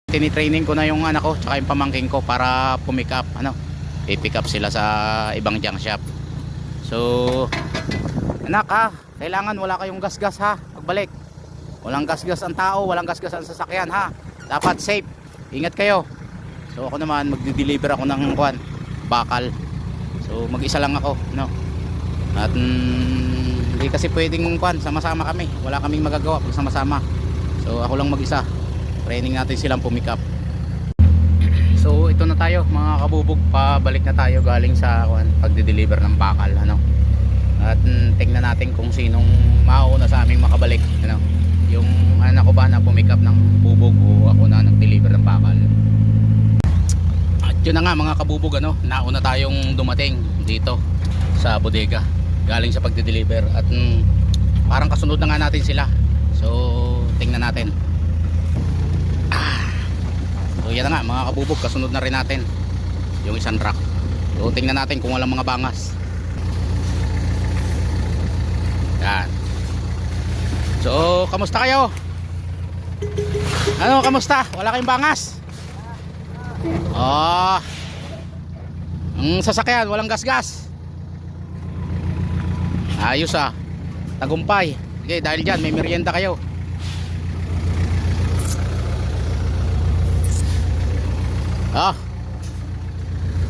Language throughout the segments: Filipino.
Tinitraining ko na yung anak ko tsaka yung pamangking ko para pumick up, i-pick up sila sa ibang junk shop. So anak ha, kailangan wala kayong gasgas ha pagbalik. Walang gasgas ang tao, walang gasgas ang sasakyan ha. Dapat safe, ingat kayo. So ako naman magdi-deliver ako ng bakal. So mag-isa lang ako, at hindi kasi pwedeng sama-sama kami, wala kaming magagawa pag sama-sama. So ako lang mag-isa. Training natin silang pumick up. So ito na tayo mga kabubog, pabalik na tayo galing sa pagde-deliver ng bakal, At tingnan natin kung sinong mauna sa aming makabalik, yung anak ko ba na pumick up ng bubog o ako na nag-deliver ng bakal. At yun na nga mga kabubog, nauna tayong dumating dito sa bodega galing sa pagde-deliver at parang kasunod na nga natin sila. So tingnan natin. So yan na nga mga kabubog, kasunod na rin natin yung isang truck. So tingnan natin kung walang mga bangas. Yan. So kamusta kayo? Kamusta? Wala kayong bangas? Oh, ang sasakyan walang gasgas. Ayos tagumpay. Sige, dahil dyan may merienda kayo.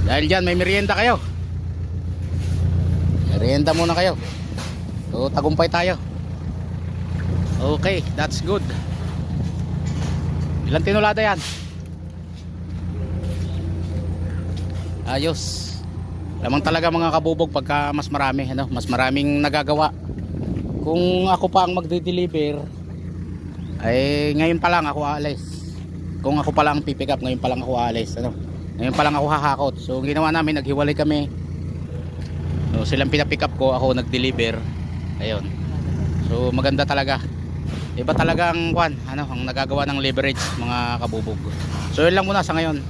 Dahil dyan may merienda kayo. Merienda muna kayo. So tagumpay tayo. Okay, that's good. Ilang tinulada yan? Ayos. Lamang talaga mga kabubog pagka mas marami, mas maraming nagagawa. Kung ako pa ang magde-deliver ay ngayon pa lang ako aalis. Kung ako pa lang pipick up, ngayon pa lang ako aalis, ngayon pa lang ako hahakot. So ginawa namin, naghiwalay kami. So silang pinapick up ko, ako nag-deliver. Ayun. So maganda talaga. Iba talaga ang ang nagagawa ng leverage mga kabubog. So yun lang muna sa ngayon.